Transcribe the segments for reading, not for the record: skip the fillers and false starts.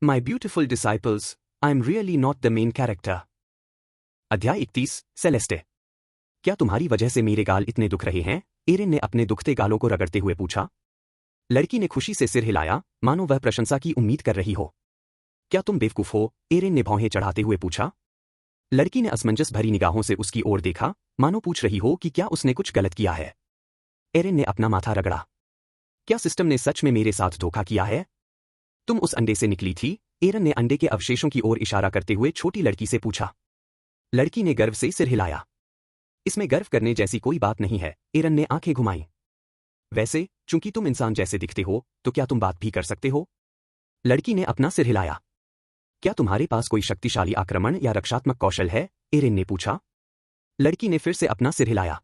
My beautiful disciples, I am really not the main character. अध्याय 31, Celeste. क्या तुम्हारी वजह से मेरे गाल इतने दुख रहे हैं? एरिन ने अपने दुखते गालों को रगड़ते हुए पूछा। लड़की ने खुशी से सिर हिलाया, मानो वह प्रशंसा की उम्मीद कर रही हो। क्या तुम बेवकूफ हो? एरिन ने भौहें चढ़ाते हुए पूछा। लड़की ने असमंजस भरी निगाहों से उसकी ओर देखा, मानो पूछ रही हो कि क्या उसने कुछ गलत किया है। एरिन ने अपना माथा रगड़ा। क्या सिस्टम ने सच में मेरे साथ धोखा किया है? तुम उस अंडे से निकली थी? एरिन ने अंडे के अवशेषों की ओर इशारा करते हुए छोटी लड़की से पूछा। लड़की ने गर्व से सिर हिलाया। इसमें गर्व करने जैसी कोई बात नहीं है, एरिन ने आंखें घुमाईं। वैसे, चूंकि तुम इंसान जैसे दिखते हो, तो क्या तुम बात भी कर सकते हो? लड़की ने अपना सिर हिलाया। क्या तुम्हारे पास कोई शक्तिशाली आक्रमण या रक्षात्मक कौशल है? एरिन ने पूछा। लड़की ने फिर से अपना सिर हिलाया।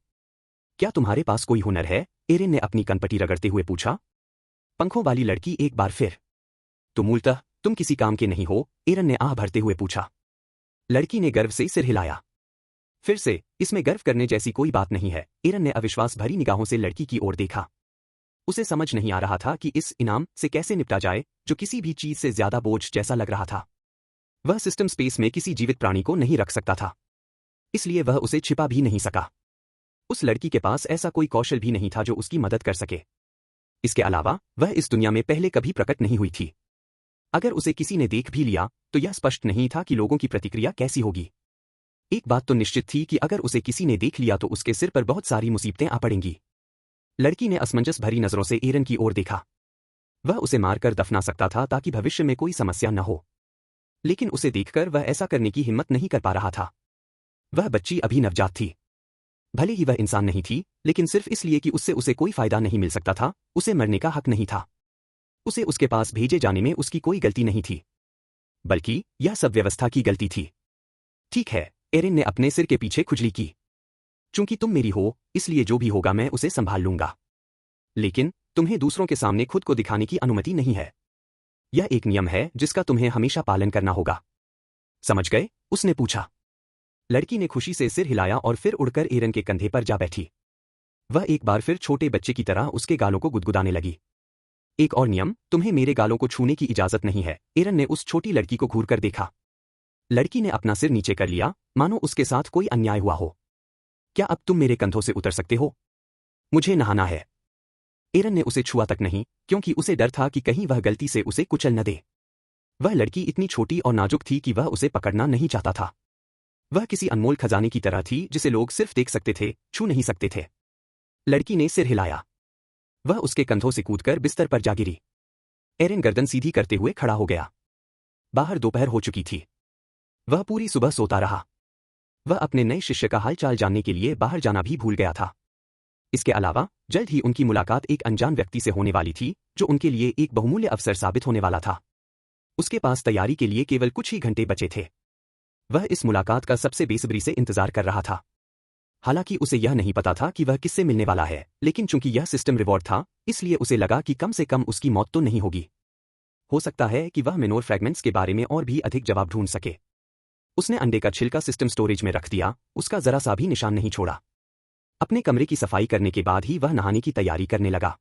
क्या तुम्हारे पास कोई हुनर है? एरिन ने अपनी कनपटी रगड़ते हुए पूछा। पंखों वाली लड़की एक बार फिर। तो मूलतः तुम किसी काम के नहीं हो? एरिन ने आह भरते हुए पूछा। लड़की ने गर्व से सिर हिलाया। फिर से, इसमें गर्व करने जैसी कोई बात नहीं है। एरिन ने अविश्वास भरी निगाहों से लड़की की ओर देखा। उसे समझ नहीं आ रहा था कि इस इनाम से कैसे निपटा जाए, जो किसी भी चीज से ज्यादा बोझ जैसा लग रहा था। वह सिस्टम स्पेस में किसी जीवित प्राणी को नहीं रख सकता था, इसलिए वह उसे छिपा भी नहीं सका। उस लड़की के पास ऐसा कोई कौशल भी नहीं था जो उसकी मदद कर सके। इसके अलावा वह इस दुनिया में पहले कभी प्रकट नहीं हुई थी। अगर उसे किसी ने देख भी लिया, तो यह स्पष्ट नहीं था कि लोगों की प्रतिक्रिया कैसी होगी। एक बात तो निश्चित थी कि अगर उसे किसी ने देख लिया तो उसके सिर पर बहुत सारी मुसीबतें आ पड़ेंगी। लड़की ने असमंजस भरी नजरों से एरिन की ओर देखा। वह उसे मारकर दफना सकता था ताकि भविष्य में कोई समस्या न हो, लेकिन उसे देखकर वह ऐसा करने की हिम्मत नहीं कर पा रहा था। वह बच्ची अभी नवजात थी। भले ही वह इंसान नहीं थी, लेकिन सिर्फ इसलिए कि उससे उसे कोई फायदा नहीं मिल सकता था, उसे मरने का हक नहीं था। उसे उसके पास भेजे जाने में उसकी कोई गलती नहीं थी, बल्कि यह सब व्यवस्था की गलती थी। ठीक है, एरिन ने अपने सिर के पीछे खुजली की। चूंकि तुम मेरी हो, इसलिए जो भी होगा मैं उसे संभाल लूंगा। लेकिन तुम्हें दूसरों के सामने खुद को दिखाने की अनुमति नहीं है। यह एक नियम है जिसका तुम्हें हमेशा पालन करना होगा। समझ गए? उसने पूछा। लड़की ने खुशी से सिर हिलाया और फिर उड़कर एरिन के कंधे पर जा बैठी। वह एक बार फिर छोटे बच्चे की तरह उसके गालों को गुदगुदाने लगी। एक और नियम, तुम्हें मेरे गालों को छूने की इजाजत नहीं है। एरिन ने उस छोटी लड़की को घूर कर देखा। लड़की ने अपना सिर नीचे कर लिया, मानो उसके साथ कोई अन्याय हुआ हो। क्या अब तुम मेरे कंधों से उतर सकते हो? मुझे नहाना है। एरिन ने उसे छुआ तक नहीं, क्योंकि उसे डर था कि कहीं वह गलती से उसे कुचल न दे। वह लड़की इतनी छोटी और नाजुक थी कि वह उसे पकड़ना नहीं चाहता था। वह किसी अनमोल खजाने की तरह थी जिसे लोग सिर्फ देख सकते थे, छू नहीं सकते थे। लड़की ने सिर हिलाया। वह उसके कंधों से कूदकर बिस्तर पर जा गिरी। एरिन गर्दन सीधी करते हुए खड़ा हो गया। बाहर दोपहर हो चुकी थी। वह पूरी सुबह सोता रहा। वह अपने नए शिष्य का हालचाल जानने के लिए बाहर जाना भी भूल गया था। इसके अलावा जल्द ही उनकी मुलाकात एक अनजान व्यक्ति से होने वाली थी, जो उनके लिए एक बहुमूल्य अवसर साबित होने वाला था। उसके पास तैयारी के लिए केवल कुछ ही घंटे बचे थे। वह इस मुलाकात का सबसे बेसब्री से इंतजार कर रहा था। हालांकि उसे यह नहीं पता था कि वह किससे मिलने वाला है, लेकिन चूंकि यह सिस्टम रिवॉर्ड था, इसलिए उसे लगा कि कम से कम उसकी मौत तो नहीं होगी। हो सकता है कि वह मेनोर फ्रैगमेंट्स के बारे में और भी अधिक जवाब ढूंढ सके। उसने अंडे का छिलका सिस्टम स्टोरेज में रख दिया, उसका जरा सा भी निशान नहीं छोड़ा। अपने कमरे की सफाई करने के बाद ही वह नहाने की तैयारी करने लगा।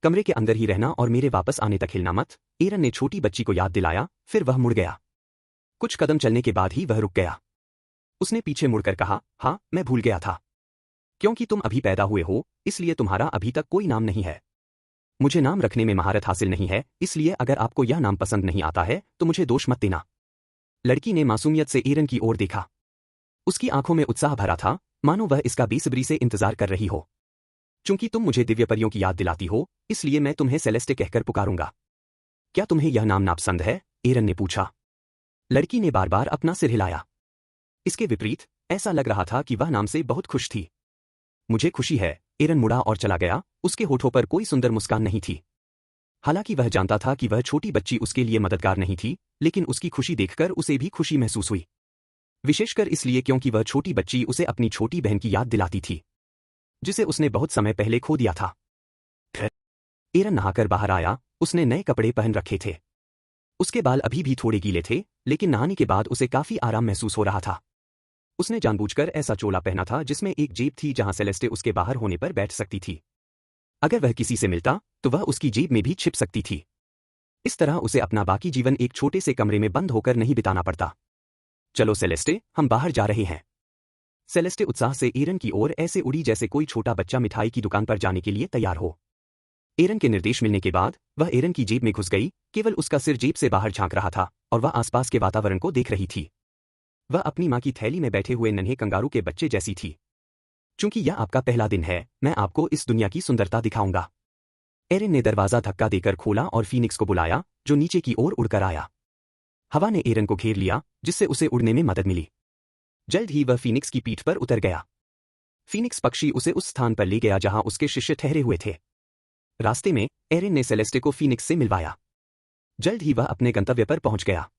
कमरे के अंदर ही रहना और मेरे वापस आने तक हिलना मत, एरिन ने छोटी बच्ची को याद दिलाया। फिर वह मुड़ गया। कुछ कदम चलने के बाद ही वह रुक गया। उसने पीछे मुड़कर कहा, हाँ, मैं भूल गया था। क्योंकि तुम अभी पैदा हुए हो, इसलिए तुम्हारा अभी तक कोई नाम नहीं है। मुझे नाम रखने में महारत हासिल नहीं है, इसलिए अगर आपको यह नाम पसंद नहीं आता है तो मुझे दोष मत देना। लड़की ने मासूमियत से एरिन की ओर देखा। उसकी आंखों में उत्साह भरा था, मानो वह इसका बेसब्री से इंतजार कर रही हो। चूंकि तुम मुझे दिव्य परियों की याद दिलाती हो, इसलिए मैं तुम्हें सेलेस्टे कहकर पुकारूंगा। क्या तुम्हें यह नाम नापसंद है? एरिन ने पूछा। लड़की ने बार बार अपना सिर हिलाया। इसके विपरीत, ऐसा लग रहा था कि वह नाम से बहुत खुश थी। मुझे खुशी है। एरिन मुड़ा और चला गया, उसके होठों पर कोई सुंदर मुस्कान नहीं थी। हालांकि वह जानता था कि वह छोटी बच्ची उसके लिए मददगार नहीं थी, लेकिन उसकी खुशी देखकर उसे भी खुशी महसूस हुई। विशेषकर इसलिए क्योंकि वह छोटी बच्ची उसे अपनी छोटी बहन की याद दिलाती थी, जिसे उसने बहुत समय पहले खो दिया था। एरिन नहाकर बाहर आया। उसने नए कपड़े पहन रखे थे। उसके बाल अभी भी थोड़े गीले थे, लेकिन नहाने के बाद उसे काफी आराम महसूस हो रहा था। उसने जानबूझकर ऐसा चोला पहना था जिसमें एक जेब थी जहां सेलेस्टे उसके बाहर होने पर बैठ सकती थी। अगर वह किसी से मिलता, तो वह उसकी जेब में भी छिप सकती थी। इस तरह उसे अपना बाकी जीवन एक छोटे से कमरे में बंद होकर नहीं बिताना पड़ता। चलो सेलेस्टे, हम बाहर जा रहे हैं। सेलेस्टे उत्साह से एरन की ओर ऐसे उड़ी जैसे कोई छोटा बच्चा मिठाई की दुकान पर जाने के लिए तैयार हो। एरन के निर्देश मिलने के बाद वह एरन की जेब में घुस गई, केवल उसका सिर जेब से बाहर झांक रहा था और वह आसपास के वातावरण को देख रही थी। वह अपनी मां की थैली में बैठे हुए नन्हे कंगारू के बच्चे जैसी थी। चूंकि यह आपका पहला दिन है, मैं आपको इस दुनिया की सुंदरता दिखाऊंगा। एरन ने दरवाजा धक्का देकर खोला और फीनिक्स को बुलाया, जो नीचे की ओर उड़कर आया। हवा ने एरन को घेर लिया, जिससे उसे उड़ने में मदद मिली। जल्द ही वह फीनिक्स की पीठ पर उतर गया। फीनिक्स पक्षी उसे उस स्थान पर ले गया जहां उसके शिष्य ठहरे हुए थे। रास्ते में एरन ने सेलेस्टे को फीनिक्स से मिलवाया। जल्द ही वह अपने गंतव्य पर पहुंच गया।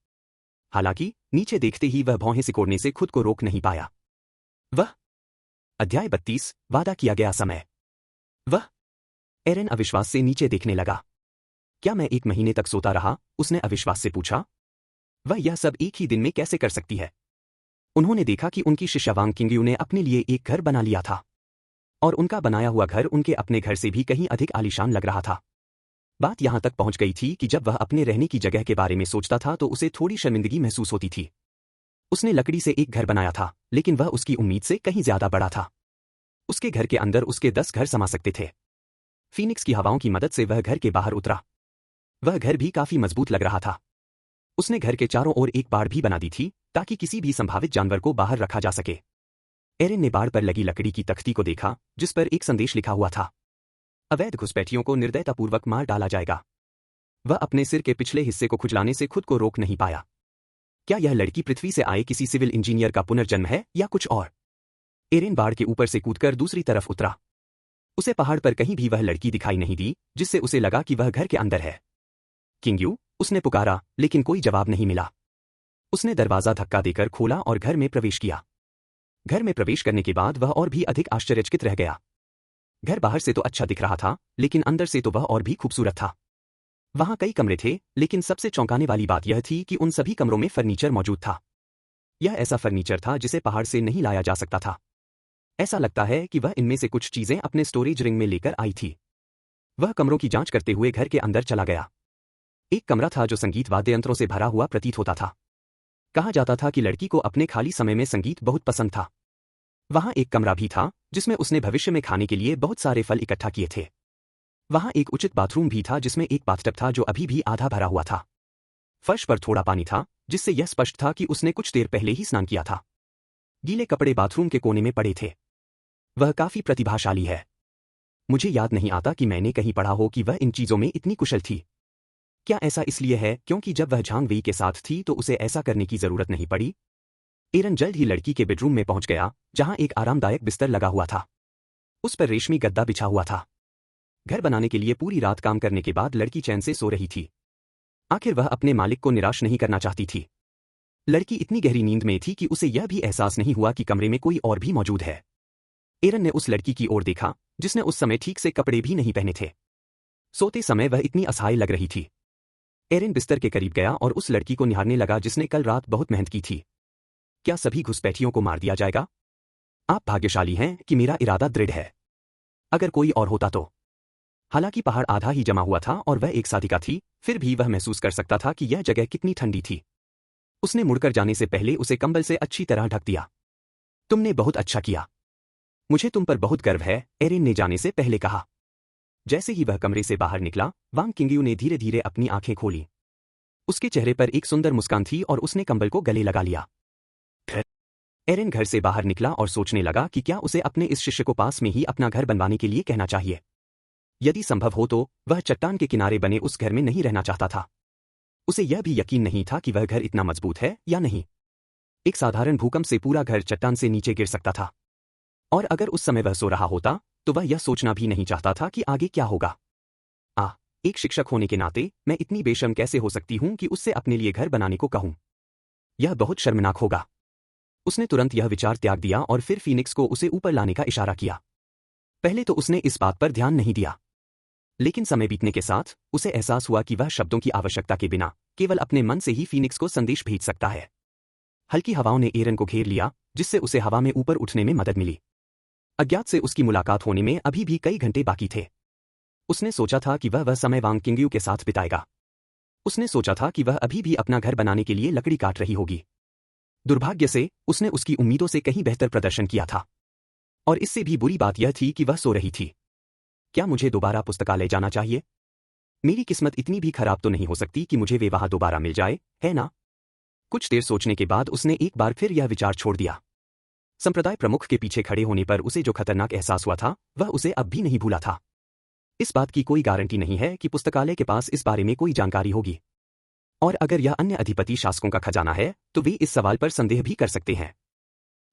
हालांकि नीचे देखते ही वह भौहें सिकोड़ने से खुद को रोक नहीं पाया। वह अध्याय 32 वादा किया गया समय। वह एरन अविश्वास से नीचे देखने लगा। क्या मैं 1 महीने तक सोता रहा? उसने अविश्वास से पूछा। वह यह सब एक ही दिन में कैसे कर सकती है? उन्होंने देखा कि उनकी शिष्या वांग किंग्यू ने अपने लिए एक घर बना लिया था और उनका बनाया हुआ घर उनके अपने घर से भी कहीं अधिक आलीशान लग रहा था। बात यहां तक पहुंच गई थी कि जब वह अपने रहने की जगह के बारे में सोचता था तो उसे थोड़ी शर्मिंदगी महसूस होती थी। उसने लकड़ी से एक घर बनाया था, लेकिन वह उसकी उम्मीद से कहीं ज्यादा बड़ा था। उसके घर के अंदर उसके 10 घर समा सकते थे। फीनिक्स की हवाओं की मदद से वह घर के बाहर उतरा। वह घर भी काफी मजबूत लग रहा था। उसने घर के चारों ओर एक बाड़ भी बना दी थी ताकि किसी भी संभावित जानवर को बाहर रखा जा सके। एरन ने बाड़ पर लगी लकड़ी की तख्ती को देखा, जिस पर एक संदेश लिखा हुआ था। अवैध घुसपैठियों को निर्दयतापूर्वक मार डाला जाएगा। वह अपने सिर के पिछले हिस्से को खुजलाने से खुद को रोक नहीं पाया। क्या यह लड़की पृथ्वी से आए किसी सिविल इंजीनियर का पुनर्जन्म है या कुछ और? एरन बाड़ के ऊपर से कूदकर दूसरी तरफ उतरा। उसे पहाड़ पर कहीं भी वह लड़की दिखाई नहीं दी, जिससे उसे लगा कि वह घर के अंदर है। किंग्यू, उसने पुकारा, लेकिन कोई जवाब नहीं मिला। उसने दरवाजा धक्का देकर खोला और घर में प्रवेश किया। घर में प्रवेश करने के बाद वह और भी अधिक आश्चर्यचकित रह गया। घर बाहर से तो अच्छा दिख रहा था, लेकिन अंदर से तो वह और भी खूबसूरत था। वहां कई कमरे थे, लेकिन सबसे चौंकाने वाली बात यह थी कि उन सभी कमरों में फर्नीचर मौजूद था। यह ऐसा फर्नीचर था जिसे पहाड़ से नहीं लाया जा सकता था। ऐसा लगता है कि वह इनमें से कुछ चीजें अपने स्टोरेज रिंग में लेकर आई थी। वह कमरों की जांच करते हुए घर के अंदर चला गया। एक कमरा था जो संगीत वाद्य यंत्रों से भरा हुआ प्रतीत होता था। कहा जाता था कि लड़की को अपने खाली समय में संगीत बहुत पसंद था। वहां एक कमरा भी था जिसमें उसने भविष्य में खाने के लिए बहुत सारे फल इकट्ठा किए थे। वहां एक उचित बाथरूम भी था जिसमें एक बाथटब था जो अभी भी आधा भरा हुआ था। फर्श पर थोड़ा पानी था, जिससे यह स्पष्ट था कि उसने कुछ देर पहले ही स्नान किया था। गीले कपड़े बाथरूम के कोने में पड़े थे। वह काफी प्रतिभाशाली है। मुझे याद नहीं आता कि मैंने कहीं पढ़ा हो कि वह इन चीजों में इतनी कुशल थी। क्या ऐसा इसलिए है क्योंकि जब वह झांग वेई के साथ थी तो उसे ऐसा करने की जरूरत नहीं पड़ी? एरन जल्द ही लड़की के बेडरूम में पहुंच गया, जहां एक आरामदायक बिस्तर लगा हुआ था। उस पर रेशमी गद्दा बिछा हुआ था। घर बनाने के लिए पूरी रात काम करने के बाद लड़की चैन से सो रही थी। आखिर वह अपने मालिक को निराश नहीं करना चाहती थी। लड़की इतनी गहरी नींद में थी कि उसे यह भी एहसास नहीं हुआ कि कमरे में कोई और भी मौजूद है। एरन ने उस लड़की की ओर देखा, जिसने उस समय ठीक से कपड़े भी नहीं पहने थे। सोते समय वह इतनी असहाय लग रही थी। एरन बिस्तर के करीब गया और उस लड़की को निहारने लगा जिसने कल रात बहुत मेहनत की थी। क्या सभी घुसपैठियों को मार दिया जाएगा? आप भाग्यशाली हैं कि मेरा इरादा दृढ़ है। अगर कोई और होता तो। हालांकि पहाड़ आधा ही जमा हुआ था और वह एक साधिका थी, फिर भी वह महसूस कर सकता था कि यह जगह कितनी ठंडी थी। उसने मुड़कर जाने से पहले उसे कंबल से अच्छी तरह ढक दिया। तुमने बहुत अच्छा किया। मुझे तुम पर बहुत गर्व है, एरन ने जाने से पहले कहा। जैसे ही वह कमरे से बाहर निकला, वांग किंग्यू ने धीरे धीरे अपनी आंखें खोली। उसके चेहरे पर एक सुंदर मुस्कान थी और उसने कंबल को गले लगा लिया। एरन घर से बाहर निकला और सोचने लगा कि क्या उसे अपने इस शिष्य को पास में ही अपना घर बनवाने के लिए कहना चाहिए। यदि संभव हो तो वह चट्टान के किनारे बने उस घर में नहीं रहना चाहता था। उसे यह भी यकीन नहीं था कि वह घर इतना मजबूत है या नहीं। एक साधारण भूकंप से पूरा घर चट्टान से नीचे गिर सकता था। और अगर उस समय वह सो रहा होता तो वह यह सोचना भी नहीं चाहता था कि आगे क्या होगा। एक शिक्षक होने के नाते मैं इतनी बेशर्म कैसे हो सकती हूं कि उससे अपने लिए घर बनाने को कहूं। यह बहुत शर्मनाक होगा। उसने तुरंत यह विचार त्याग दिया और फिर फीनिक्स को उसे ऊपर लाने का इशारा किया। पहले तो उसने इस बात पर ध्यान नहीं दिया, लेकिन समय बीतने के साथ उसे एहसास हुआ कि वह शब्दों की आवश्यकता के बिना केवल अपने मन से ही फीनिक्स को संदेश भेज सकता है। हल्की हवाओं ने एरन को घेर लिया, जिससे उसे हवा में ऊपर उठने में मदद मिली। अज्ञात से उसकी मुलाकात होने में अभी भी कई घंटे बाकी थे। उसने सोचा था कि वह समय वांग किंग्यू के साथ बिताएगा। उसने सोचा था कि वह अभी भी अपना घर बनाने के लिए लकड़ी काट रही होगी। दुर्भाग्य से उसने उसकी उम्मीदों से कहीं बेहतर प्रदर्शन किया था। और इससे भी बुरी बात यह थी कि वह सो रही थी। क्या मुझे दोबारा पुस्तकालय जाना चाहिए? मेरी किस्मत इतनी भी खराब तो नहीं हो सकती कि मुझे वे वहां दोबारा मिल जाए, है ना? कुछ देर सोचने के बाद उसने एक बार फिर यह विचार छोड़ दिया। संप्रदाय प्रमुख के पीछे खड़े होने पर उसे जो खतरनाक एहसास हुआ था, वह उसे अब भी नहीं भूला था। इस बात की कोई गारंटी नहीं है कि पुस्तकालय के पास इस बारे में कोई जानकारी होगी। और अगर यह अन्य अधिपति शासकों का खजाना है, तो वे इस सवाल पर संदेह भी कर सकते हैं।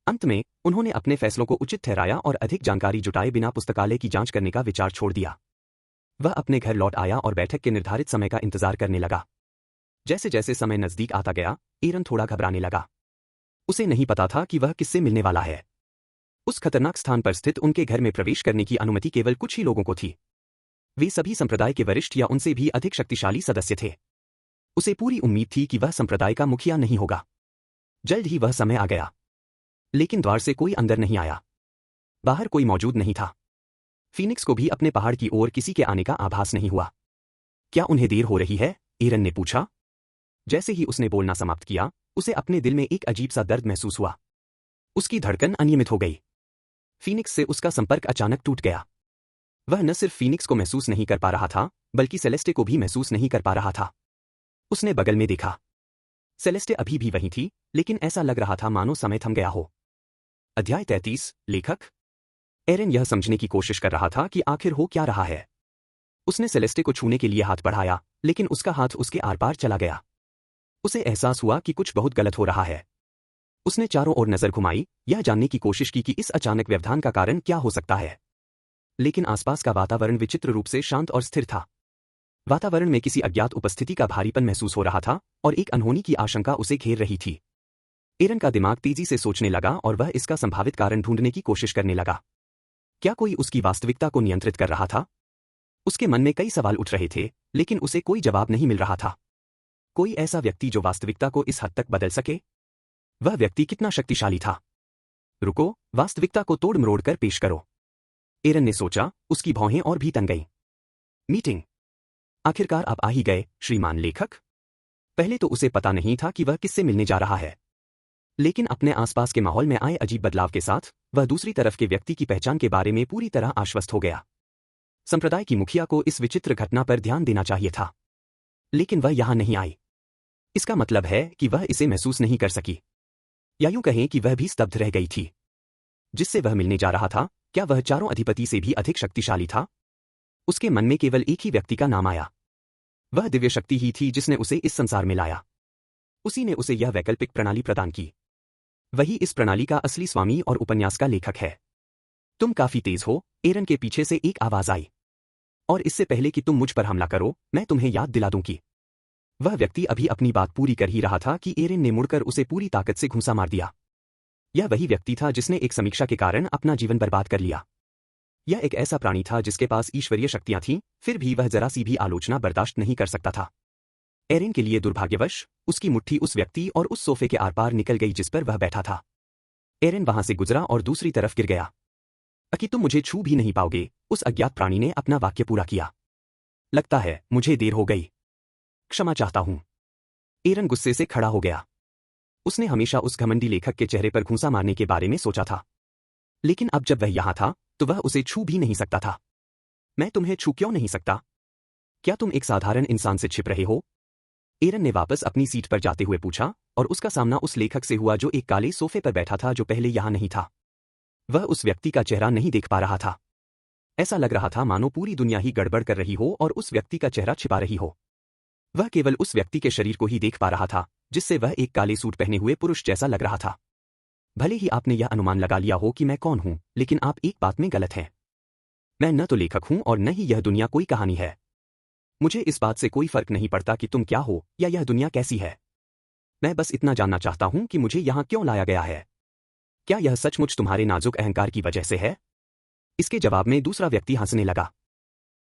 अंत में, उन्होंने अपने फैसलों को उचित ठहराया और अधिक जानकारी जुटाए बिना पुस्तकालय की जांच करने का विचार छोड़ दिया। वह अपने घर लौट आया और बैठक के निर्धारित समय का इंतजार करने लगा। जैसे जैसे समय नजदीक आता गया, एरन थोड़ा घबराने लगा। उसे नहीं पता था कि वह किससे मिलने वाला है। उस खतरनाक स्थान पर स्थित उनके घर में प्रवेश करने की अनुमति केवल कुछ ही लोगों को थी। वे सभी संप्रदाय के वरिष्ठ या उनसे भी अधिक शक्तिशाली सदस्य थे। उसे पूरी उम्मीद थी कि वह संप्रदाय का मुखिया नहीं होगा। जल्द ही वह समय आ गया। लेकिन द्वार से कोई अंदर नहीं आया। बाहर कोई मौजूद नहीं था। फीनिक्स को भी अपने पहाड़ की ओर किसी के आने का आभास नहीं हुआ। क्या उन्हें देर हो रही है? एरन ने पूछा। जैसे ही उसने बोलना समाप्त किया, उसे अपने दिल में एक अजीब सा दर्द महसूस हुआ। उसकी धड़कन अनियमित हो गई। फीनिक्स से उसका संपर्क अचानक टूट गया। वह न सिर्फ फीनिक्स को महसूस नहीं कर पा रहा था, बल्कि सेलेस्टे को भी महसूस नहीं कर पा रहा था। उसने बगल में देखा। सेलेस्टे अभी भी वहीं थी, लेकिन ऐसा लग रहा था मानो समय थम गया हो। अध्याय 33, लेखक। एरन यह समझने की कोशिश कर रहा था कि आखिर हो क्या रहा है। उसने सेलेस्टे को छूने के लिए हाथ बढ़ाया, लेकिन उसका हाथ उसके आर पार चला गया। उसे एहसास हुआ कि कुछ बहुत गलत हो रहा है। उसने चारों ओर नजर घुमाई, यह जानने की कोशिश की कि इस अचानक व्यवधान का कारण क्या हो सकता है। लेकिन आसपास का वातावरण विचित्र रूप से शांत और स्थिर था। वातावरण में किसी अज्ञात उपस्थिति का भारीपन महसूस हो रहा था और एक अनहोनी की आशंका उसे घेर रही थी। एरन का दिमाग तेजी से सोचने लगा और वह इसका संभावित कारण ढूंढने की कोशिश करने लगा। क्या कोई उसकी वास्तविकता को नियंत्रित कर रहा था? उसके मन में कई सवाल उठ रहे थे, लेकिन उसे कोई जवाब नहीं मिल रहा था। कोई ऐसा व्यक्ति जो वास्तविकता को इस हद तक बदल सके? वह व्यक्ति कितना शक्तिशाली था? रुको, वास्तविकता को तोड़ मरोड़ कर पेश करो। एरन ने सोचा, उसकी भौहें और भी तन गईं। मीटिंग। आखिरकार आप आ ही गए, श्रीमान लेखक। पहले तो उसे पता नहीं था कि वह किससे मिलने जा रहा है। लेकिन अपने आसपास के माहौल में आए अजीब बदलाव के साथ, वह दूसरी तरफ के व्यक्ति की पहचान के बारे में पूरी तरह आश्वस्त हो गया। संप्रदाय की मुखिया को इस विचित्र घटना पर ध्यान देना चाहिए था। लेकिन वह यहां नहीं आई। इसका मतलब है कि वह इसे महसूस नहीं कर सकी। या यूं कहें कि वह भी स्तब्ध रह गई थी। जिससे वह मिलने जा रहा था, क्या वह चारों अधिपति से भी अधिक शक्तिशाली था? उसके मन में केवल एक ही व्यक्ति का नाम आया। वह दिव्य शक्ति ही थी जिसने उसे इस संसार में लाया। उसी ने उसे यह वैकल्पिक प्रणाली प्रदान की। वही इस प्रणाली का असली स्वामी और उपन्यास का लेखक है। तुम काफी तेज हो, एरन के पीछे से एक आवाज आई। और इससे पहले कि तुम मुझ पर हमला करो, मैं तुम्हें याद दिला दूं कि। वह व्यक्ति अभी अपनी बात पूरी कर ही रहा था कि एरन ने मुड़कर उसे पूरी ताकत से घूंसा मार दिया। यह वही व्यक्ति था जिसने एक समीक्षा के कारण अपना जीवन बर्बाद कर लिया। यह एक ऐसा प्राणी था जिसके पास ईश्वरीय शक्तियां थीं, फिर भी वह जरा सी भी आलोचना बर्दाश्त नहीं कर सकता था। एरन के लिए दुर्भाग्यवश, उसकी मुट्ठी उस व्यक्ति और उस सोफे के आर पार निकल गई जिस पर वह बैठा था। एरन वहां से गुजरा और दूसरी तरफ गिर गया। अकी तुम मुझे छू भी नहीं पाओगे, उस अज्ञात प्राणी ने अपना वाक्य पूरा किया। लगता है मुझे देर हो गई। क्षमा चाहता हूं। एरन गुस्से से खड़ा हो गया। उसने हमेशा उस घमंडी लेखक के चेहरे पर घूंसा मारने के बारे में सोचा था। लेकिन अब जब वह यहां था, तो वह उसे छू भी नहीं सकता था। मैं तुम्हें छू क्यों नहीं सकता? क्या तुम एक साधारण इंसान से छिप रहे हो? एरन ने वापस अपनी सीट पर जाते हुए पूछा, और उसका सामना उस लेखक से हुआ जो एक काले सोफे पर बैठा था जो पहले यहां नहीं था। वह उस व्यक्ति का चेहरा नहीं देख पा रहा था। ऐसा लग रहा था मानो पूरी दुनिया ही गड़बड़ कर रही हो और उस व्यक्ति का चेहरा छिपा रही हो। वह केवल उस व्यक्ति के शरीर को ही देख पा रहा था, जिससे वह एक काले सूट पहने हुए पुरुष जैसा लग रहा था। भले ही आपने यह अनुमान लगा लिया हो कि मैं कौन हूं, लेकिन आप एक बात में गलत हैं। मैं न तो लेखक हूं और न ही यह दुनिया कोई कहानी है। मुझे इस बात से कोई फर्क नहीं पड़ता कि तुम क्या हो या यह दुनिया कैसी है। मैं बस इतना जानना चाहता हूं कि मुझे यहां क्यों लाया गया है। क्या यह सचमुच तुम्हारे नाजुक अहंकार की वजह से है? इसके जवाब में दूसरा व्यक्ति हंसने लगा।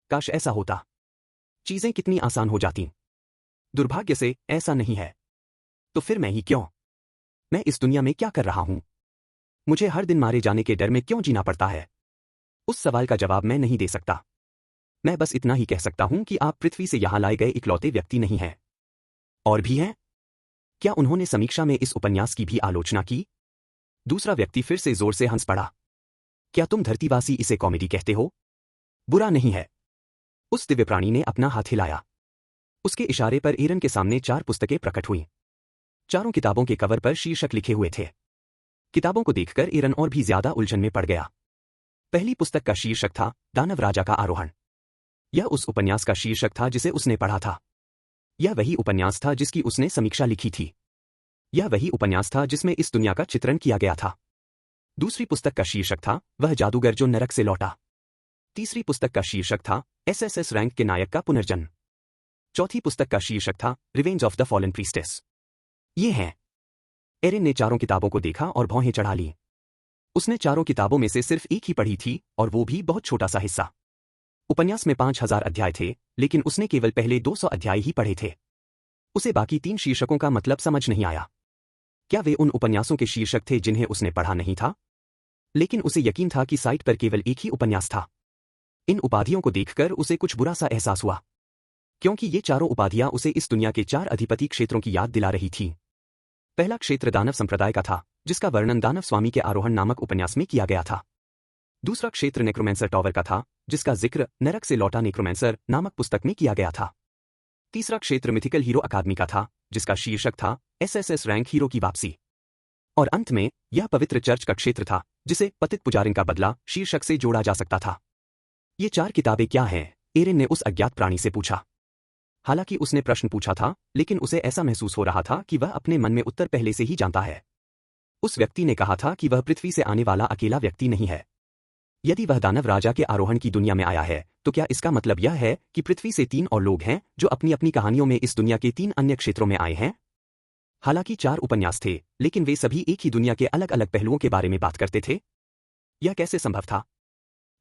काश ऐसा होता। चीजें कितनी आसान हो जाती। दुर्भाग्य से ऐसा नहीं है। तो फिर मैं ही क्यों? मैं इस दुनिया में क्या कर रहा हूं? मुझे हर दिन मारे जाने के डर में क्यों जीना पड़ता है? उस सवाल का जवाब मैं नहीं दे सकता। मैं बस इतना ही कह सकता हूं कि आप पृथ्वी से यहां लाए गए इकलौते व्यक्ति नहीं हैं। और भी हैं? क्या उन्होंने समीक्षा में इस उपन्यास की भी आलोचना की? दूसरा व्यक्ति फिर से जोर से हंस पड़ा। क्या तुम धरतीवासी इसे कॉमेडी कहते हो? बुरा नहीं है। उस दिव्य प्राणी ने अपना हाथ हिलाया। उसके इशारे पर एरन के सामने 4 पुस्तकें प्रकट हुईं। चारों किताबों के कवर पर शीर्षक लिखे हुए थे। किताबों को देखकर एरन और भी ज्यादा उलझन में पड़ गया। पहली पुस्तक का शीर्षक था दानव राजा का आरोहण। यह उस उपन्यास का शीर्षक था जिसे उसने पढ़ा था। यह वही उपन्यास था जिसकी उसने समीक्षा लिखी थी। यह वही उपन्यास था जिसमें इस दुनिया का चित्रण किया गया था। दूसरी पुस्तक का शीर्षक था वह जादूगर जो नरक से लौटा। तीसरी पुस्तक का शीर्षक था एसएसएस रैंक के नायक का पुनर्जन्म। चौथी पुस्तक का शीर्षक था revenge of the fallen priestess. ये हैं। एरिन ने चारों किताबों को देखा और भौहें चढ़ा ली। उसने चारों किताबों में से सिर्फ एक ही पढ़ी थी, और वो भी बहुत छोटा सा हिस्सा। उपन्यास में 5000 अध्याय थे, लेकिन उसने केवल पहले 200 अध्याय ही पढ़े थे। उसे बाकी 3 शीर्षकों का मतलब समझ नहीं आया। क्या वे उन उपन्यासों के शीर्षक थे जिन्हें उसने पढ़ा नहीं था? लेकिन उसे यकीन था कि साइट पर केवल एक ही उपन्यास था। इन उपाधियों को देखकर उसे कुछ बुरा सा एहसास हुआ, क्योंकि ये चारों उपाधियां उसे इस दुनिया के 4 अधिपति क्षेत्रों की याद दिला रही थीं। पहला क्षेत्र दानव संप्रदाय का था, जिसका वर्णन दानव स्वामी के आरोहण नामक उपन्यास में किया गया था। दूसरा क्षेत्र नेक्रोमेंसर टॉवर का था, जिसका जिक्र नरक से लौटा नेक्रोमेंसर नामक पुस्तक में किया गया था। तीसरा क्षेत्र मिथिकल हीरो अकादमी का था, जिसका शीर्षक था एसएसएस रैंक हीरो की वापसी। और अंत में यह पवित्र चर्च का क्षेत्र था, जिसे पतित पुजारिन का बदला शीर्षक से जोड़ा जा सकता था। ये 4 किताबें क्या हैं? एरिन ने उस अज्ञात प्राणी से पूछा। हालांकि उसने प्रश्न पूछा था, लेकिन उसे ऐसा महसूस हो रहा था कि वह अपने मन में उत्तर पहले से ही जानता है। उस व्यक्ति ने कहा था कि वह पृथ्वी से आने वाला अकेला व्यक्ति नहीं है। यदि वह दानव राजा के आरोहण की दुनिया में आया है, तो क्या इसका मतलब यह है कि पृथ्वी से 3 और लोग हैं जो अपनी अपनी कहानियों में इस दुनिया के 3 अन्य क्षेत्रों में आए हैं? हालांकि 4 उपन्यास थे, लेकिन वे सभी एक ही दुनिया के अलग अलग पहलुओं के बारे में बात करते थे। यह कैसे संभव था?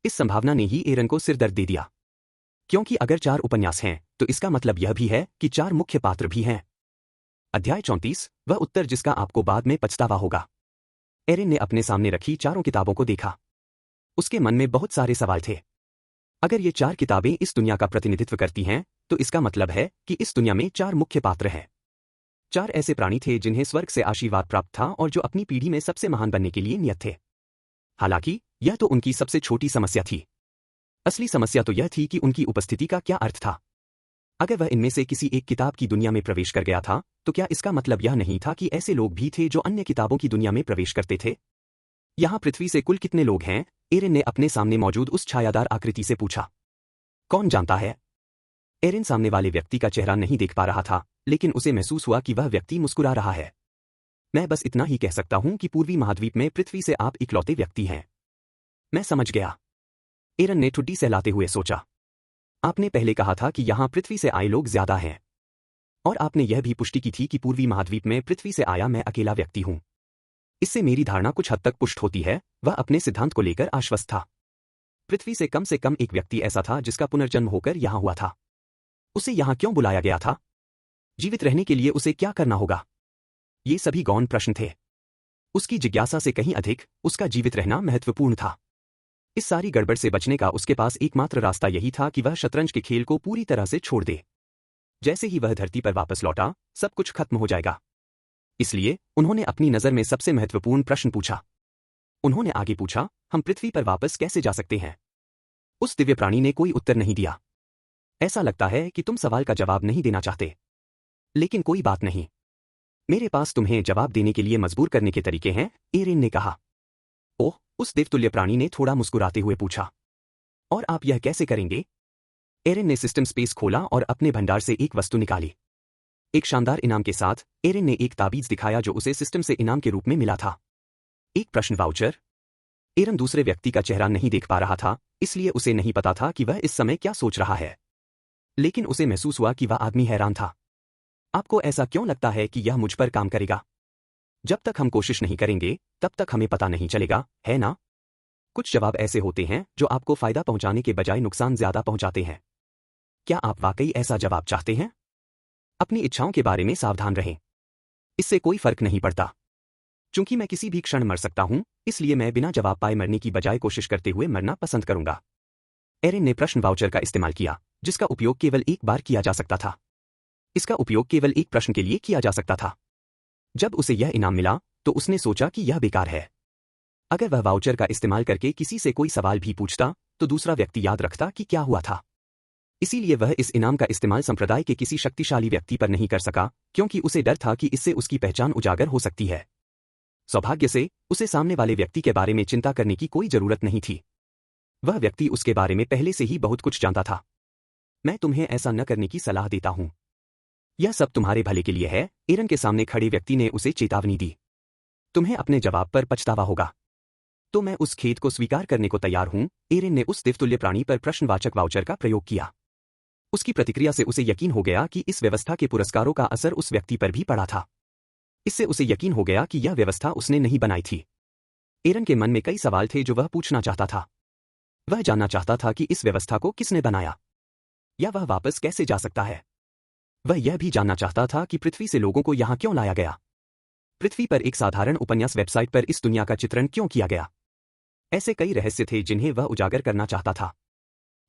इस संभावना ने ही एरन को सिरदर्द दे दिया, क्योंकि अगर 4 उपन्यास हैं, तो इसका मतलब यह भी है कि 4 मुख्य पात्र भी हैं। अध्याय 34, वह उत्तर जिसका आपको बाद में पछतावा होगा। एरिन ने अपने सामने रखी चारों किताबों को देखा। उसके मन में बहुत सारे सवाल थे। अगर ये 4 किताबें इस दुनिया का प्रतिनिधित्व करती हैं, तो इसका मतलब है कि इस दुनिया में 4 मुख्य पात्र हैं। 4 ऐसे प्राणी थे जिन्हें स्वर्ग से आशीर्वाद प्राप्त था और जो अपनी पीढ़ी में सबसे महान बनने के लिए नियत थे। हालांकि यह तो उनकी सबसे छोटी समस्या थी। असली समस्या तो यह थी कि उनकी उपस्थिति का क्या अर्थ था। अगर वह इनमें से किसी एक किताब की दुनिया में प्रवेश कर गया था, तो क्या इसका मतलब यह नहीं था कि ऐसे लोग भी थे जो अन्य किताबों की दुनिया में प्रवेश करते थे? यहाँ पृथ्वी से कुल कितने लोग हैं? एरिन ने अपने सामने मौजूद उस छायादार आकृति से पूछा। कौन जानता है? एरिन सामने वाले व्यक्ति का चेहरा नहीं देख पा रहा था, लेकिन उसे महसूस हुआ कि वह व्यक्ति मुस्कुरा रहा है। मैं बस इतना ही कह सकता हूं कि पूर्वी महाद्वीप में पृथ्वी से आप इकलौते व्यक्ति हैं। मैं समझ गया। एरन ने ठुड्डी सहलाते हुए सोचा। आपने पहले कहा था कि यहां पृथ्वी से आए लोग ज्यादा हैं। और आपने यह भी पुष्टि की थी कि पूर्वी महाद्वीप में पृथ्वी से आया मैं अकेला व्यक्ति हूं। इससे मेरी धारणा कुछ हद तक पुष्ट होती है। वह अपने सिद्धांत को लेकर आश्वस्त था। पृथ्वी से कम एक व्यक्ति ऐसा था जिसका पुनर्जन्म होकर यहां हुआ था। उसे यहां क्यों बुलाया गया था? जीवित रहने के लिए उसे क्या करना होगा? ये सभी गौण प्रश्न थे। उसकी जिज्ञासा से कहीं अधिक उसका जीवित रहना महत्वपूर्ण था। इस सारी गड़बड़ से बचने का उसके पास एकमात्र रास्ता यही था कि वह शतरंज के खेल को पूरी तरह से छोड़ दे। जैसे ही वह धरती पर वापस लौटा, सब कुछ खत्म हो जाएगा। इसलिए उन्होंने अपनी नजर में सबसे महत्वपूर्ण प्रश्न पूछा। उन्होंने आगे पूछा, हम पृथ्वी पर वापस कैसे जा सकते हैं? उस दिव्य प्राणी ने कोई उत्तर नहीं दिया। ऐसा लगता है कि तुम सवाल का जवाब नहीं देना चाहते। लेकिन कोई बात नहीं, मेरे पास तुम्हें जवाब देने के लिए मजबूर करने के तरीके हैं, एरिन ने कहा। ओह, उस देवतुल्य प्राणी ने थोड़ा मुस्कुराते हुए पूछा। और आप यह कैसे करेंगे? एरिन ने सिस्टम स्पेस खोला और अपने भंडार से एक वस्तु निकाली। एक शानदार इनाम के साथ एरिन ने एक ताबीज दिखाया जो उसे सिस्टम से इनाम के रूप में मिला था। एक प्रश्न वाउचर। एरिन दूसरे व्यक्ति का चेहरा नहीं देख पा रहा था, इसलिए उसे नहीं पता था कि वह इस समय क्या सोच रहा है। लेकिन उसे महसूस हुआ कि वह आदमी हैरान था। आपको ऐसा क्यों लगता है कि यह मुझ पर काम करेगा? जब तक हम कोशिश नहीं करेंगे, तब तक हमें पता नहीं चलेगा, है ना? कुछ जवाब ऐसे होते हैं जो आपको फायदा पहुंचाने के बजाय नुकसान ज्यादा पहुंचाते हैं। क्या आप वाकई ऐसा जवाब चाहते हैं? अपनी इच्छाओं के बारे में सावधान रहें। इससे कोई फर्क नहीं पड़ता। चूंकि मैं किसी भी क्षण मर सकता हूं, इसलिए मैं बिना जवाब पाए मरने की बजाय कोशिश करते हुए मरना पसंद करूंगा। एरिन ने प्रश्न वाउचर का इस्तेमाल किया, जिसका उपयोग केवल एक बार किया जा सकता था। इसका उपयोग केवल एक प्रश्न के लिए किया जा सकता था। जब उसे यह इनाम मिला तो उसने सोचा कि यह बेकार है। अगर वह वाउचर का इस्तेमाल करके किसी से कोई सवाल भी पूछता तो दूसरा व्यक्ति याद रखता कि क्या हुआ था। इसीलिए वह इस इनाम का इस्तेमाल संप्रदाय के किसी शक्तिशाली व्यक्ति पर नहीं कर सका, क्योंकि उसे डर था कि इससे उसकी पहचान उजागर हो सकती है। सौभाग्य से उसे सामने वाले व्यक्ति के बारे में चिंता करने की कोई जरूरत नहीं थी। वह व्यक्ति उसके बारे में पहले से ही बहुत कुछ जानता था। मैं तुम्हें ऐसा न करने की सलाह देता हूं। यह सब तुम्हारे भले के लिए है, एरन के सामने खड़े व्यक्ति ने उसे चेतावनी दी। तुम्हें अपने जवाब पर पछतावा होगा। तो मैं उस खेद को स्वीकार करने को तैयार हूं। एरन ने उस देवतुल्य प्राणी पर प्रश्नवाचक वाउचर का प्रयोग किया। उसकी प्रतिक्रिया से उसे यकीन हो गया कि इस व्यवस्था के पुरस्कारों का असर उस व्यक्ति पर भी पड़ा था। इससे उसे यकीन हो गया कि यह व्यवस्था उसने नहीं बनाई थी। एरन के मन में कई सवाल थे जो वह पूछना चाहता था। वह जानना चाहता था कि इस व्यवस्था को किसने बनाया, या वह वापस कैसे जा सकता है। वह यह भी जानना चाहता था कि पृथ्वी से लोगों को यहां क्यों लाया गया। पृथ्वी पर एक साधारण उपन्यास वेबसाइट पर इस दुनिया का चित्रण क्यों किया गया। ऐसे कई रहस्य थे जिन्हें वह उजागर करना चाहता था।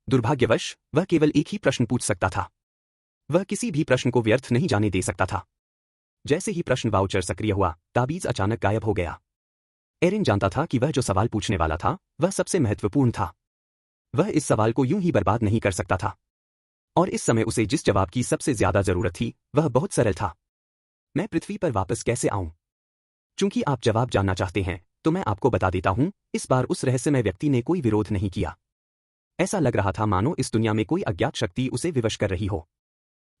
दुर्भाग्यवश वह केवल एक ही प्रश्न पूछ सकता था। वह किसी भी प्रश्न को व्यर्थ नहीं जाने दे सकता था। जैसे ही प्रश्न वाउचर सक्रिय हुआ, ताबीज अचानक गायब हो गया। एरिन जानता था कि वह जो सवाल पूछने वाला था वह सबसे महत्वपूर्ण था। वह इस सवाल को यूं ही बर्बाद नहीं कर सकता था। और इस समय उसे जिस जवाब की सबसे ज्यादा जरूरत थी वह बहुत सरल था। मैं पृथ्वी पर वापस कैसे आऊं? चूंकि आप जवाब जानना चाहते हैं तो मैं आपको बता देता हूं, इस बार उस रहस्यमय व्यक्ति ने कोई विरोध नहीं किया। ऐसा लग रहा था मानो इस दुनिया में कोई अज्ञात शक्ति उसे विवश कर रही हो।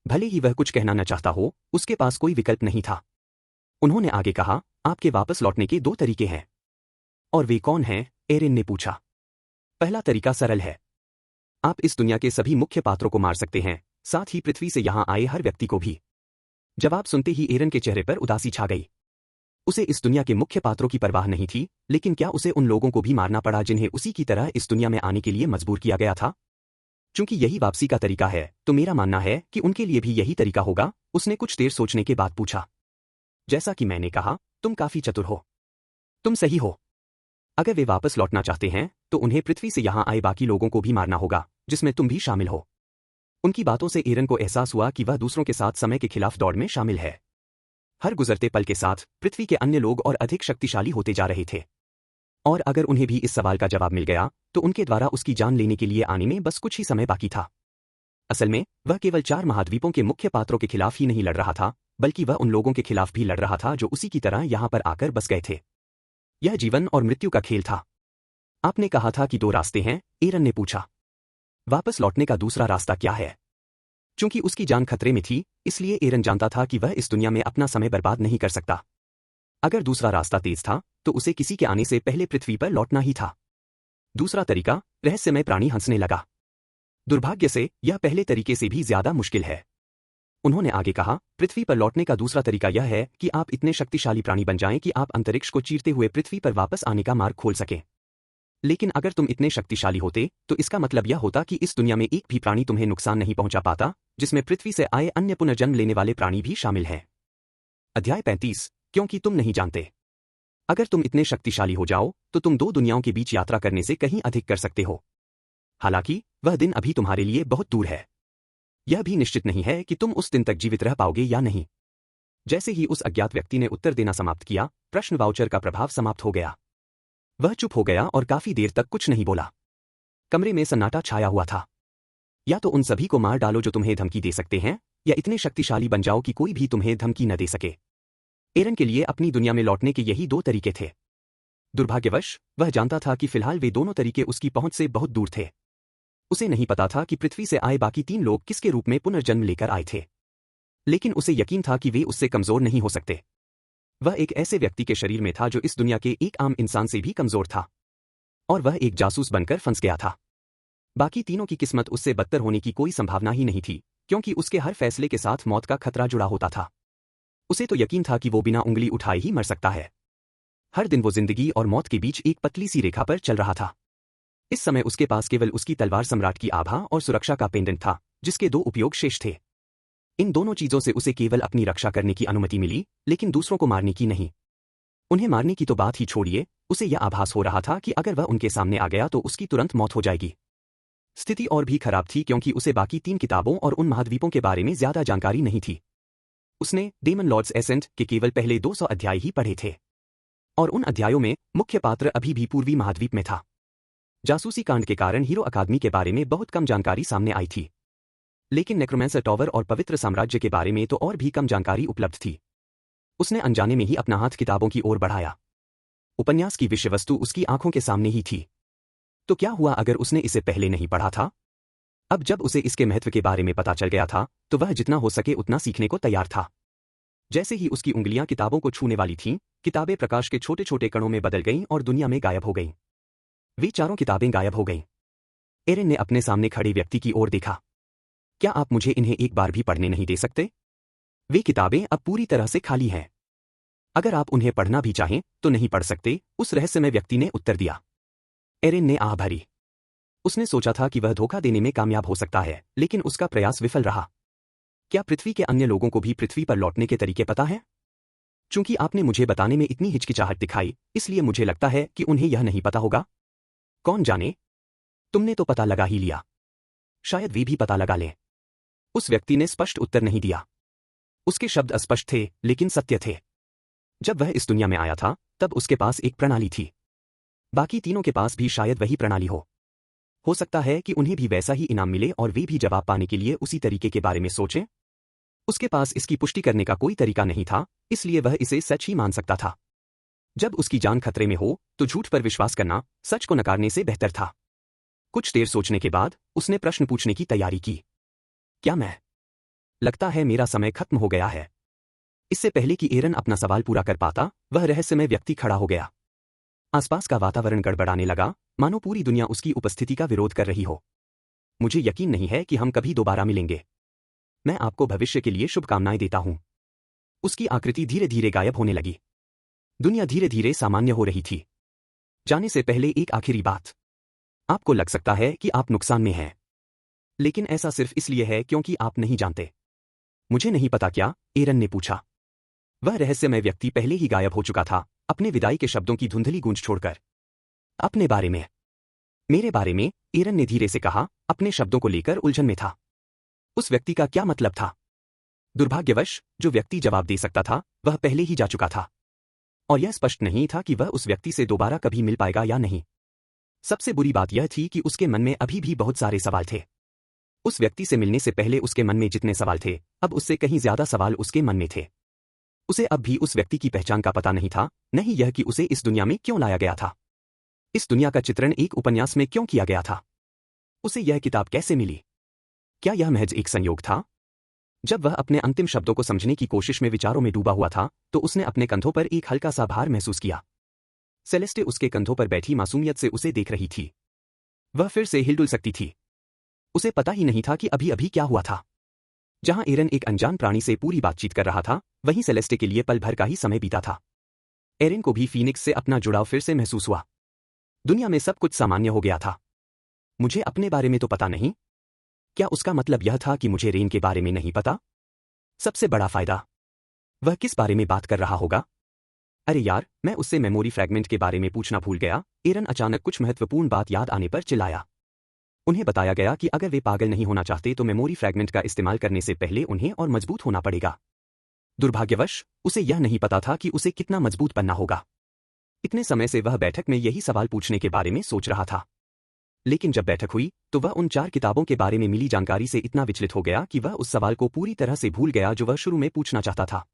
भले ही वह कुछ कहना न चाहता हो, उसके पास कोई विकल्प नहीं था। उन्होंने आगे कहा, आपके वापस लौटने के 2 तरीके हैं। और वे कौन हैं? एरिन ने पूछा। पहला तरीका सरल है। आप इस दुनिया के सभी मुख्य पात्रों को मार सकते हैं, साथ ही पृथ्वी से यहां आए हर व्यक्ति को भी। जवाब सुनते ही एरिन के चेहरे पर उदासी छा गई। उसे इस दुनिया के मुख्य पात्रों की परवाह नहीं थी, लेकिन क्या उसे उन लोगों को भी मारना पड़ा जिन्हें उसी की तरह इस दुनिया में आने के लिए मजबूर किया गया था? चूंकि यही वापसी का तरीका है, तो मेरा मानना है कि उनके लिए भी यही तरीका होगा। उसने कुछ देर सोचने के बाद पूछा। जैसा कि मैंने कहा, तुम काफी चतुर हो। तुम सही हो। अगर वे वापस लौटना चाहते हैं तो उन्हें पृथ्वी से यहां आए बाकी लोगों को भी मारना होगा, जिसमें तुम भी शामिल हो। उनकी बातों से एरन को एहसास हुआ कि वह दूसरों के साथ समय के खिलाफ दौड़ में शामिल है। हर गुजरते पल के साथ पृथ्वी के अन्य लोग और अधिक शक्तिशाली होते जा रहे थे। और अगर उन्हें भी इस सवाल का जवाब मिल गया तो उनके द्वारा उसकी जान लेने के लिए आने में बस कुछ ही समय बाकी था। असल में वह केवल 4 महाद्वीपों के मुख्य पात्रों के खिलाफ ही नहीं लड़ रहा था, बल्कि वह उन लोगों के खिलाफ भी लड़ रहा था जो उसी की तरह यहां पर आकर बस गए थे। यह जीवन और मृत्यु का खेल था। आपने कहा था कि 2 रास्ते हैं, एरन ने पूछा। वापस लौटने का दूसरा रास्ता क्या है? चूंकि उसकी जान खतरे में थी, इसलिए एरन जानता था कि वह इस दुनिया में अपना समय बर्बाद नहीं कर सकता। अगर दूसरा रास्ता तेज था तो उसे किसी के आने से पहले पृथ्वी पर लौटना ही था। दूसरा तरीका, रहस्यमय प्राणी हंसने लगा। दुर्भाग्य से यह पहले तरीके से भी ज्यादा मुश्किल है। उन्होंने आगे कहा, पृथ्वी पर लौटने का दूसरा तरीका यह है कि आप इतने शक्तिशाली प्राणी बन जाएं कि आप अंतरिक्ष को चीरते हुए पृथ्वी पर वापस आने का मार्ग खोल सकें। लेकिन अगर तुम इतने शक्तिशाली होते तो इसका मतलब यह होता कि इस दुनिया में एक भी प्राणी तुम्हें नुकसान नहीं पहुंचा पाता, जिसमें पृथ्वी से आए अन्य पुनर्जन्म लेने वाले प्राणी भी शामिल हैं। अध्याय 35, क्योंकि तुम नहीं जानते। अगर तुम इतने शक्तिशाली हो जाओ तो तुम 2 दुनियाओं के बीच यात्रा करने से कहीं अधिक कर सकते हो। हालांकि वह दिन अभी तुम्हारे लिए बहुत दूर है। यह भी निश्चित नहीं है कि तुम उस दिन तक जीवित रह पाओगे या नहीं। जैसे ही उस अज्ञात व्यक्ति ने उत्तर देना समाप्त किया, प्रश्न वाउचर का प्रभाव समाप्त हो गया। वह चुप हो गया और काफी देर तक कुछ नहीं बोला। कमरे में सन्नाटा छाया हुआ था। या तो उन सभी को मार डालो जो तुम्हें धमकी दे सकते हैं, या इतने शक्तिशाली बन जाओ कि कोई भी तुम्हें धमकी न दे सके। एरन के लिए अपनी दुनिया में लौटने के यही 2 तरीके थे। दुर्भाग्यवश वह जानता था कि फिलहाल वे दोनों तरीके उसकी पहुंच से बहुत दूर थे। उसे नहीं पता था कि पृथ्वी से आए बाकी 3 लोग किसके रूप में पुनर्जन्म लेकर आए थे, लेकिन उसे यकीन था कि वे उससे कमजोर नहीं हो सकते। वह एक ऐसे व्यक्ति के शरीर में था जो इस दुनिया के एक आम इंसान से भी कमजोर था, और वह एक जासूस बनकर फंस गया था। बाकी तीनों की किस्मत उससे बदतर होने की कोई संभावना ही नहीं थी, क्योंकि उसके हर फैसले के साथ मौत का खतरा जुड़ा होता था। उसे तो यकीन था कि वो बिना उंगली उठाए ही मर सकता है। हर दिन वो जिंदगी और मौत के बीच एक पतली सी रेखा पर चल रहा था। इस समय उसके पास केवल उसकी तलवार सम्राट की आभा और सुरक्षा का पेंडेंट था, जिसके 2 उपयोग शेष थे। इन दोनों चीजों से उसे केवल अपनी रक्षा करने की अनुमति मिली, लेकिन दूसरों को मारने की नहीं। उन्हें मारने की तो बात ही छोड़िए, उसे यह आभास हो रहा था कि अगर वह उनके सामने आ गया तो उसकी तुरंत मौत हो जाएगी। स्थिति और भी खराब थी क्योंकि उसे बाकी 3 किताबों और उन महाद्वीपों के बारे में ज्यादा जानकारी नहीं थी। उसने डेमन लॉर्ड्स एसेंट के केवल पहले 200 अध्याय ही पढ़े थे और उन अध्यायों में मुख्य पात्र अभी भी पूर्वी महाद्वीप में था। जासूसी कांड के कारण हीरो अकादमी के बारे में बहुत कम जानकारी सामने आई थी, लेकिन नेक्रोमेंसर टॉवर और पवित्र साम्राज्य के बारे में तो और भी कम जानकारी उपलब्ध थी। उसने अनजाने में ही अपना हाथ किताबों की ओर बढ़ाया। उपन्यास की विषय वस्तु उसकी आंखों के सामने ही थी। तो क्या हुआ अगर उसने इसे पहले नहीं पढ़ा था? अब जब उसे इसके महत्व के बारे में पता चल गया था तो वह जितना हो सके उतना सीखने को तैयार था। जैसे ही उसकी उंगलियां किताबों को छूने वाली थीं, किताबें प्रकाश के छोटे छोटे कणों में बदल गईं और दुनिया में गायब हो गईं। वे चारों किताबें गायब हो गईं। एरिन ने अपने सामने खड़े व्यक्ति की ओर देखा। क्या आप मुझे इन्हें एक बार भी पढ़ने नहीं दे सकते? वे किताबें अब पूरी तरह से खाली हैं। अगर आप उन्हें पढ़ना भी चाहें तो नहीं पढ़ सकते, उस रहस्यमय व्यक्ति ने उत्तर दिया। एरिन ने आह भरी। उसने सोचा था कि वह धोखा देने में कामयाब हो सकता है, लेकिन उसका प्रयास विफल रहा। क्या पृथ्वी के अन्य लोगों को भी पृथ्वी पर लौटने के तरीके पता है? चूंकि आपने मुझे बताने में इतनी हिचकिचाहट दिखाई, इसलिए मुझे लगता है कि उन्हें यह नहीं पता होगा। कौन जाने? तुमने तो पता लगा ही लिया। शायद वे भी पता लगा लें। उस व्यक्ति ने स्पष्ट उत्तर नहीं दिया। उसके शब्द अस्पष्ट थे, लेकिन सत्य थे। जब वह इस दुनिया में आया था, तब उसके पास एक प्रणाली थी। बाकी तीनों के पास भी शायद वही प्रणाली हो सकता है कि उन्हें भी वैसा ही इनाम मिले और वे भी जवाब पाने के लिए उसी तरीके के बारे में सोचें। उसके पास इसकी पुष्टि करने का कोई तरीका नहीं था, इसलिए वह इसे सच ही मान सकता था। जब उसकी जान खतरे में हो तो झूठ पर विश्वास करना सच को नकारने से बेहतर था। कुछ देर सोचने के बाद उसने प्रश्न पूछने की तैयारी की। क्या मैं? लगता है मेरा समय खत्म हो गया है। इससे पहले कि एरन अपना सवाल पूरा कर पाता, वह रहस्यमय व्यक्ति खड़ा हो गया। आसपास का वातावरण गड़बड़ाने लगा, मानो पूरी दुनिया उसकी उपस्थिति का विरोध कर रही हो। मुझे यकीन नहीं है कि हम कभी दोबारा मिलेंगे। मैं आपको भविष्य के लिए शुभकामनाएं देता हूं। उसकी आकृति धीरे धीरे गायब होने लगी। दुनिया धीरे धीरे सामान्य हो रही थी। जाने से पहले एक आखिरी बात। आपको लग सकता है कि आप नुकसान में हैं, लेकिन ऐसा सिर्फ इसलिए है क्योंकि आप नहीं जानते। मुझे नहीं पता क्या? एरन ने पूछा। वह रहस्यमय व्यक्ति पहले ही गायब हो चुका था, अपने विदाई के शब्दों की धुंधली गूंज छोड़कर। अपने बारे में? मेरे बारे में? एरन ने धीरे से कहा, अपने शब्दों को लेकर उलझन में था। उस व्यक्ति का क्या मतलब था? दुर्भाग्यवश जो व्यक्ति जवाब दे सकता था वह पहले ही जा चुका था, और यह स्पष्ट नहीं था कि वह उस व्यक्ति से दोबारा कभी मिल पाएगा या नहीं। सबसे बुरी बात यह थी कि उसके मन में अभी भी बहुत सारे सवाल थे। उस व्यक्ति से मिलने से पहले उसके मन में जितने सवाल थे, अब उससे कहीं ज्यादा सवाल उसके मन में थे। उसे अब भी उस व्यक्ति की पहचान का पता नहीं था, नहीं यह कि उसे इस दुनिया में क्यों लाया गया था। इस दुनिया का चित्रण एक उपन्यास में क्यों किया गया था? उसे यह किताब कैसे मिली? क्या यह महज एक संयोग था? जब वह अपने अंतिम शब्दों को समझने की कोशिश में विचारों में डूबा हुआ था, तो उसने अपने कंधों पर एक हल्का सा भार महसूस किया। सेलेस्टे उसके कंधों पर बैठी मासूमियत से उसे देख रही थी। वह फिर से हिलडुल सकती थी। उसे पता ही नहीं था कि अभी अभी क्या हुआ था। जहां एरन एक अनजान प्राणी से पूरी बातचीत कर रहा था, वहीं सेलेस्टे के लिए पल भर का ही समय बीता था। एरन को भी फीनिक्स से अपना जुड़ाव फिर से महसूस हुआ। दुनिया में सब कुछ सामान्य हो गया था। मुझे अपने बारे में तो पता नहीं। क्या उसका मतलब यह था कि मुझे रेन के बारे में नहीं पता? सबसे बड़ा फायदा, वह किस बारे में बात कर रहा होगा? अरे यार, मैं उससे मेमोरी फ्रैगमेंट के बारे में पूछना भूल गया। एरन अचानक कुछ महत्वपूर्ण बात याद आने पर चिल्लाया। उन्हें बताया गया कि अगर वे पागल नहीं होना चाहते तो मेमोरी फ्रैगमेंट का इस्तेमाल करने से पहले उन्हें और मजबूत होना पड़ेगा। दुर्भाग्यवश उसे यह नहीं पता था कि उसे कितना मजबूत बनना होगा। इतने समय से वह बैठक में यही सवाल पूछने के बारे में सोच रहा था, लेकिन जब बैठक हुई तो वह उन 4 किताबों के बारे में मिली जानकारी से इतना विचलित हो गया कि वह उस सवाल को पूरी तरह से भूल गया जो वह शुरू में पूछना चाहता था।